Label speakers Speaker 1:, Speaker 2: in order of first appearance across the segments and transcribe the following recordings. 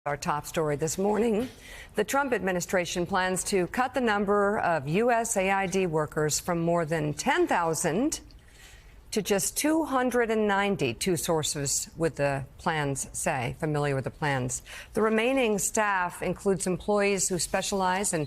Speaker 1: Our top story this morning, the Trump administration plans to cut the number of USAID workers from more than 10,000 to just 290, two sources with the plans say, familiar with the plans. The remaining staff includes employees who specialize in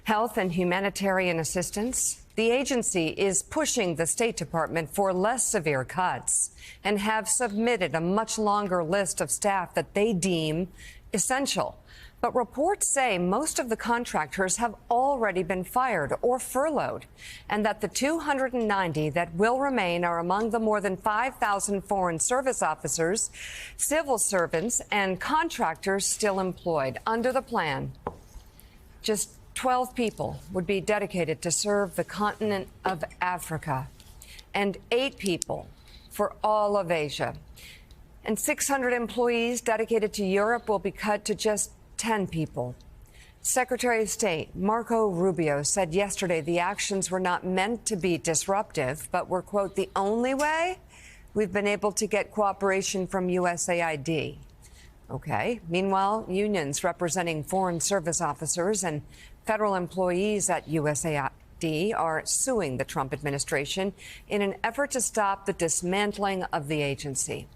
Speaker 1: health and humanitarian assistance. The agency is pushing the State Department for less severe cuts and have submitted a much longer list of staff that they deem essential. But reports say most of the contractors have already been fired or furloughed, and that the 290 that will remain are among the more than 5,000 Foreign Service officers, civil servants, and contractors still employed. Under the plan, just 12 people would be dedicated to serve the continent of Africa, and 8 people for all of Asia. And 600 employees dedicated to Europe will be cut to just 10 people. Secretary of State Marco Rubio said yesterday the actions were not meant to be disruptive, but were, quote, the only way we've been able to get cooperation from USAID. Okay. Meanwhile, unions representing Foreign Service officers and federal employees at USAID are suing the Trump administration in an effort to stop the dismantling of the agency.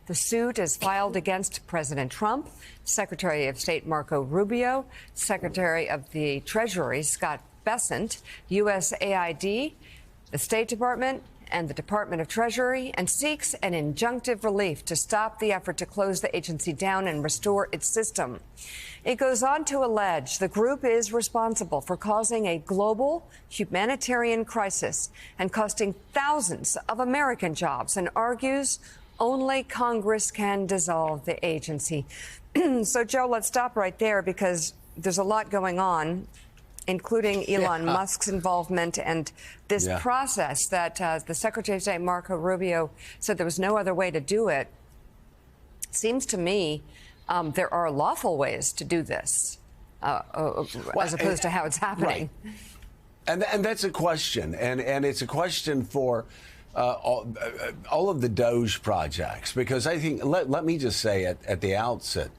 Speaker 1: The suit is filed against President Trump, Secretary of State Marco Rubio, Secretary of the Treasury Scott Bessent, USAID, the State Department, and the Department of Treasury, and seeks an injunctive relief to stop the effort to close the agency down and restore its system. It goes on to allege the group is responsible for causing a global humanitarian crisis and costing thousands of American jobs, and argues only Congress can dissolve the agency. So, Joe, let's stop right there because there's a lot going on, including Elon Musk's involvement and this process that the Secretary of State, Marco Rubio, said there was no other way to do it. Seems to me there are lawful ways to do this as opposed to how it's happening.
Speaker 2: Right. And that's a question. And it's a question for all of the DOGE projects, because I think, let me just say at the outset,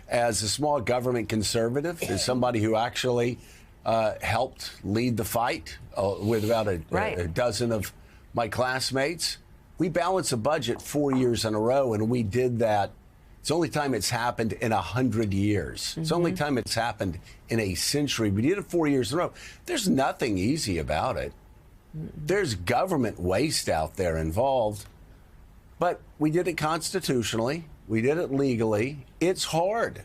Speaker 2: as a small government conservative, as somebody who actually helped lead the fight with about a dozen of my classmates, we balanced a budget 4 years in a row, and we did that. It's the only time it's happened in 100 years. It's the only time it's happened in a century. We did it 4 years in a row. There's nothing easy about it. There's government waste out there involved, but we did it constitutionally. We did it legally. It's hard.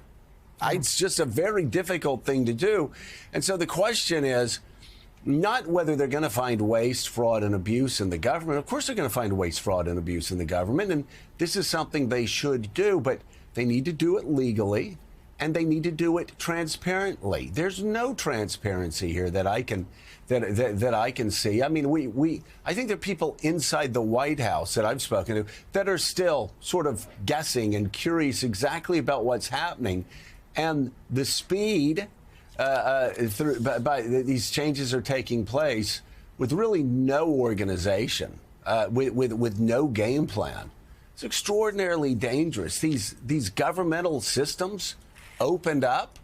Speaker 2: It's just a very difficult thing to do. And so the question is not whether they're going to find waste, fraud, and abuse in the government. Of course they're going to find waste, fraud, and abuse in the government, and this is something they should do, but they need to do it legally, and they need to do it transparently. There's no transparency here that I can that I can see. I mean, I think there are people inside the White House that I've spoken to that are still sort of guessing and curious exactly about what's happening, and the speed by these changes are taking place with really no organization, with no game plan. It's extraordinarily dangerous. These governmental systems opened up.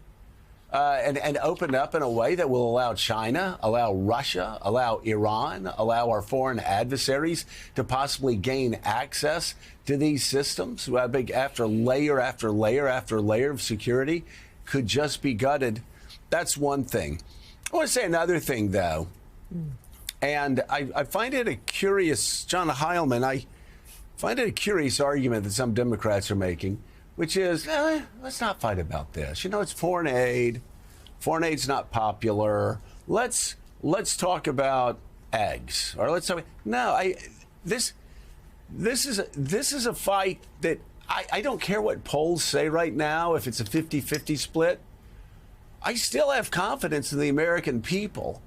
Speaker 2: And opened up in a way that will allow China, allow Russia, allow Iran, allow our foreign adversaries to possibly gain access to these systems after layer after layer after layer of security could just be gutted. That's one thing. I want to say another thing, though, and I find it a curious, John Heilemann, I find it a curious argument that some Democrats are making, which is, let's not fight about this. You know, it's foreign aid. Foreign aid's not popular. Let's talk about eggs, or let's talk. No, this is a fight that I don't care what polls say right now. If it's a 50-50 split, I still have confidence in the American people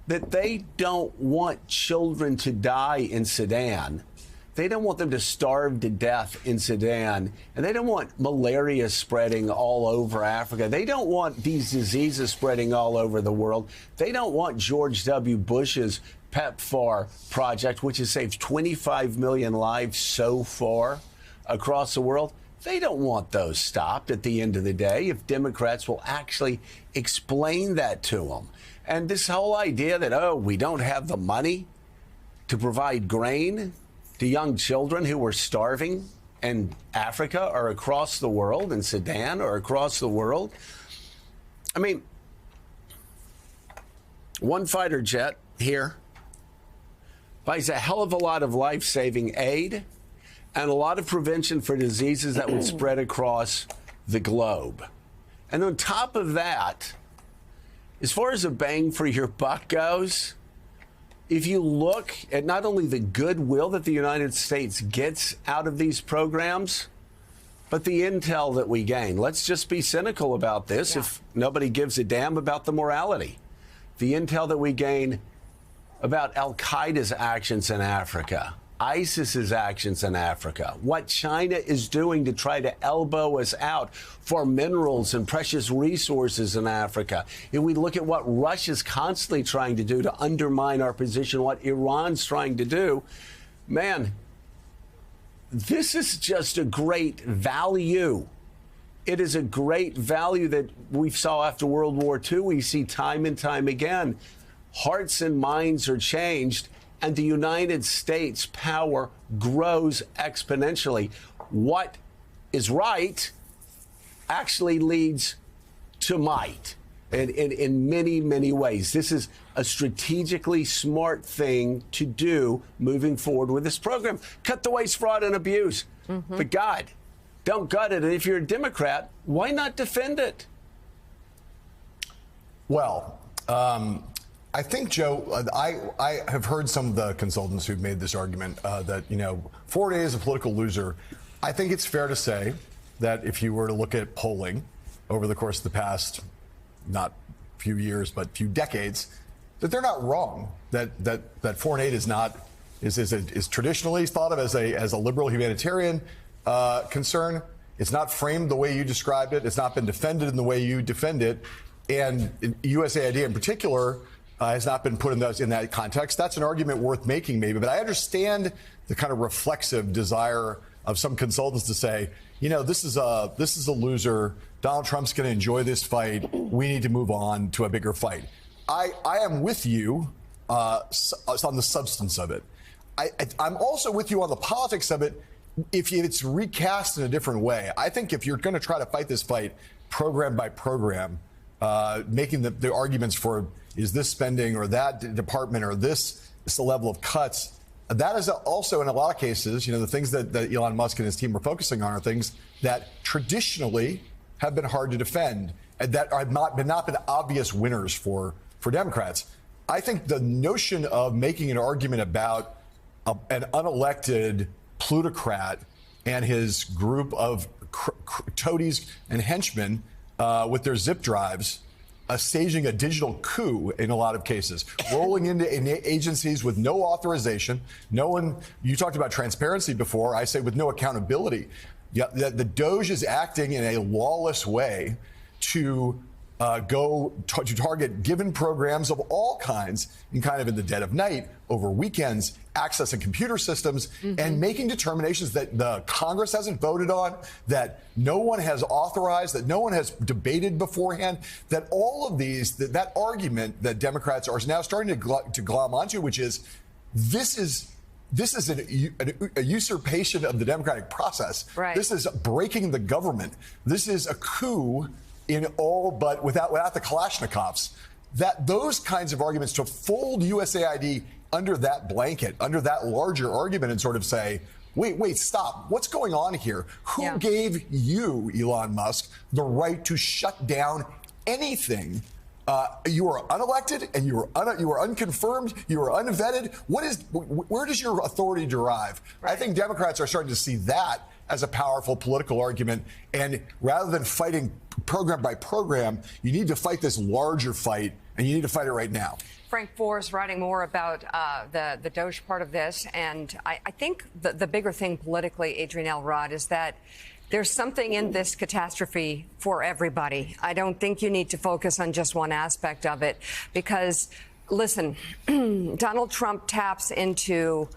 Speaker 2: that they don't want children to die in Sudan. They don't want them to starve to death in Sudan, and they don't want malaria spreading all over Africa. They don't want these diseases spreading all over the world. They don't want George W. Bush's PEPFAR project, which has saved 25 million lives so far across the world. They don't want those stopped at the end of the day if Democrats will actually explain that to them. And this whole idea that, oh, we don't have the money to provide grain to young children who are starving in Africa or across the world, in Sudan or across the world. I mean, one fighter jet here buys a hell of a lot of life-saving aid and a lot of prevention for diseases that would spread across the globe. And on top of that, as far as a bang for your buck goes, if you look at not only the goodwill that the United States gets out of these programs, but the intel that we gain. Let's just be cynical about this if nobody gives a damn about the morality. The intel that we gain about Al-Qaeda's actions in Africa, ISIS's actions in Africa, what China is doing to try to elbow us out for minerals and precious resources in Africa. If we look at what Russia's constantly trying to do to undermine our position, what Iran's trying to do, man, this is just a great value. It is a great value that we saw after World War II. We see time and time again. Hearts and minds are changed, and the United States' power grows exponentially. What is right actually leads to might in many, many ways. This is a strategically smart thing to do moving forward with this program. Cut the waste, fraud, and abuse. But God, don't gut it. And if you're a Democrat, why not defend it?
Speaker 3: Well, I think, Joe, I have heard some of the consultants who've made this argument that, Ford is a political loser. I think it's fair to say that if you were to look at polling over the course of the past, not few years, but few decades, that they're not wrong, that foreign aid is traditionally thought of as a liberal humanitarian concern. It's not framed the way you described it. It's not been defended in the way you defend it. And USAID in particular has not been put in that context. That's an argument worth making, maybe. But I understand the kind of reflexive desire of some consultants to say, this is a loser. Donald Trump's going to enjoy this fight. We need to move on to a bigger fight. I am with you on the substance of it. I'm also with you on the politics of it if it's recast in a different way. I think if you're going to try to fight this fight program by program, making the arguments for is this spending or that department or this is the level of cuts, that is also in a lot of cases, the things that Elon Musk and his team are focusing on are things that traditionally have been hard to defend and that have not been obvious winners for Democrats. I think the notion of making an argument about an unelected plutocrat and his group of toadies and henchmen with their zip drives, staging a digital coup in a lot of cases, rolling into agencies with no authorization, you talked about transparency before, I say with no accountability. Yeah, the Doge is acting in a lawless way to to target given programs of all kinds in the dead of night, over weekends, accessing computer systems, and making determinations that the Congress hasn't voted on, that no one has authorized, that no one has debated beforehand, that all of these, that argument that Democrats are now starting to glom onto, which is this is a usurpation of the democratic process. Right. This is breaking the government. This is a coup in all but without the Kalashnikovs. That those kinds of arguments, to fold USAID under that blanket, under that larger argument, and sort of say, wait, stop. What's going on here? Who gave you, Elon Musk, the right to shut down anything? You are unelected, and you are unconfirmed, you are unvetted. Where does your authority derive? Right. I think Democrats are starting to see that as a powerful political argument. And rather than fighting program by program, you need to fight this larger fight, and you need to fight it right now.
Speaker 1: Frank Foer is writing more about the Doge part of this. And I think the bigger thing politically, Adrienne Elrod, is that there's something in this catastrophe for everybody. I don't think you need to focus on just one aspect of it because, listen, Donald Trump taps into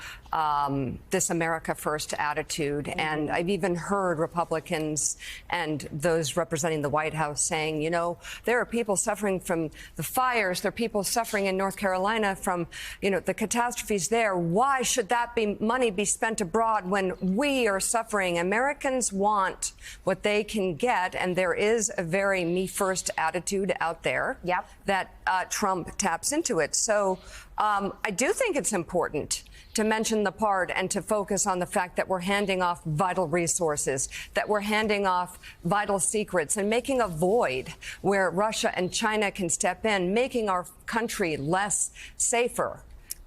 Speaker 1: this America First attitude. And I've even heard Republicans and those representing the White House saying, you know, there are people suffering from the fires. There are people suffering in North Carolina from, you know, the catastrophes there. Why should that money be spent abroad when we are suffering? Americans want what they can get. And there is a very me first attitude out there that Trump taps into it. So I do think it's important to mention the part and to focus on the fact that we're handing off vital resources, that we're handing off vital secrets and making a void where Russia and China can step in, making our country less safer.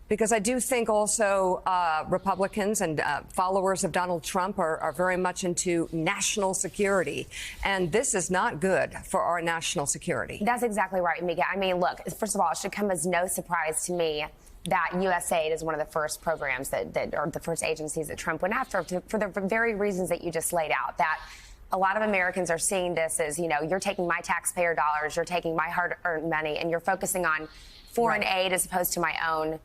Speaker 1: Because I do think also Republicans and followers of Donald Trump are very much into national security. And this is not good for our national security.
Speaker 4: That's exactly right, Mika. I mean, look, first of all, it should come as no surprise to me that USAID is one of the first programs that or the first agencies that Trump went after for the very reasons that you just laid out, that a lot of Americans are seeing this as, you know, you're taking my taxpayer dollars, you're taking my hard-earned money, and you're focusing on foreign aid as opposed to my own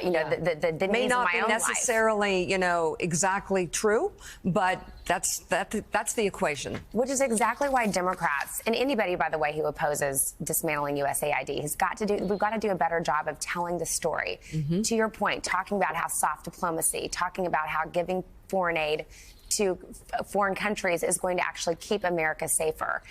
Speaker 4: the
Speaker 1: may
Speaker 4: needs
Speaker 1: not
Speaker 4: of my
Speaker 1: be
Speaker 4: own
Speaker 1: necessarily,
Speaker 4: life.
Speaker 1: you know, exactly true, but that's the equation.
Speaker 4: Which is exactly why Democrats, and anybody, by the way, who opposes dismantling USAID, we've got to do a better job of telling the story. To your point, talking about how soft diplomacy, talking about how giving foreign aid to foreign countries is going to actually keep America safer.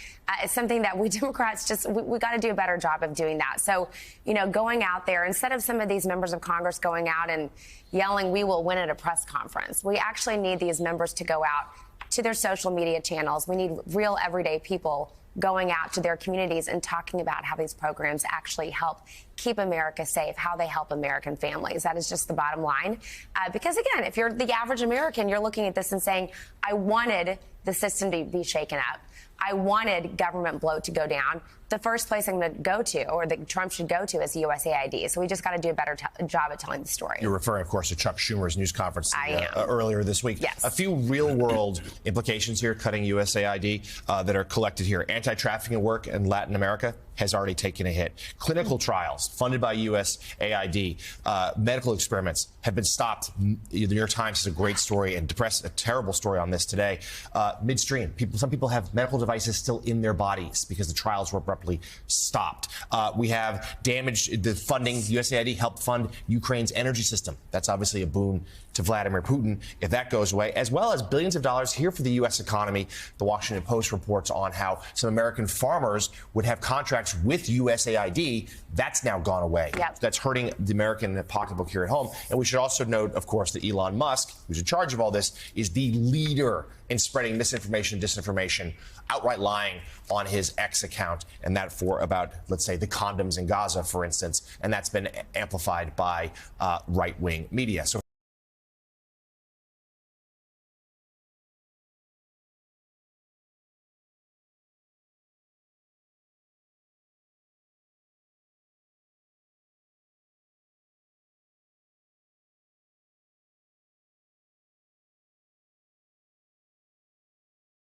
Speaker 4: It's something that we Democrats we got to do a better job of doing that. So, you know, going out there, instead of some of these members of Congress going out and yelling, "We will win" at a press conference, we actually need these members to go out to their social media channels. We need real everyday people going out to their communities and talking about how these programs actually help keep America safe, how they help American families. That is just the bottom line. Because, again, if you're the average American, you're looking at this and saying, I wanted the system to be shaken up. I wanted government bloat to go down. The first place I'm going to go to, or that Trump should go to, is USAID. So we just got to do a better job at telling the story.
Speaker 5: You're referring, of course, to Chuck Schumer's news conference earlier this week.
Speaker 4: Yes.
Speaker 5: A few real-world implications here, cutting USAID, that are collected here. Anti-trafficking work in Latin America has already taken a hit. Clinical trials funded by USAID, medical experiments have been stopped. The New York Times has a great story and a terrible story on this today. Midstream, some people have medical devices still in their bodies because the trials were abruptly stopped. We have damaged the funding. USAID helped fund Ukraine's energy system. That's obviously a boon to Vladimir Putin if that goes away, as well as billions of dollars here for the U.S. economy. The Washington Post reports on how some American farmers would have contracts with USAID. That's now gone away.
Speaker 4: Yep.
Speaker 5: That's hurting the American pocketbook here at home. And we should also note, of course, that Elon Musk, who's in charge of all this, is the leader in spreading misinformation, disinformation, outright lying on his X account, and that for about, let's say, the condoms in Gaza, for instance, and that's been amplified by right-wing media. So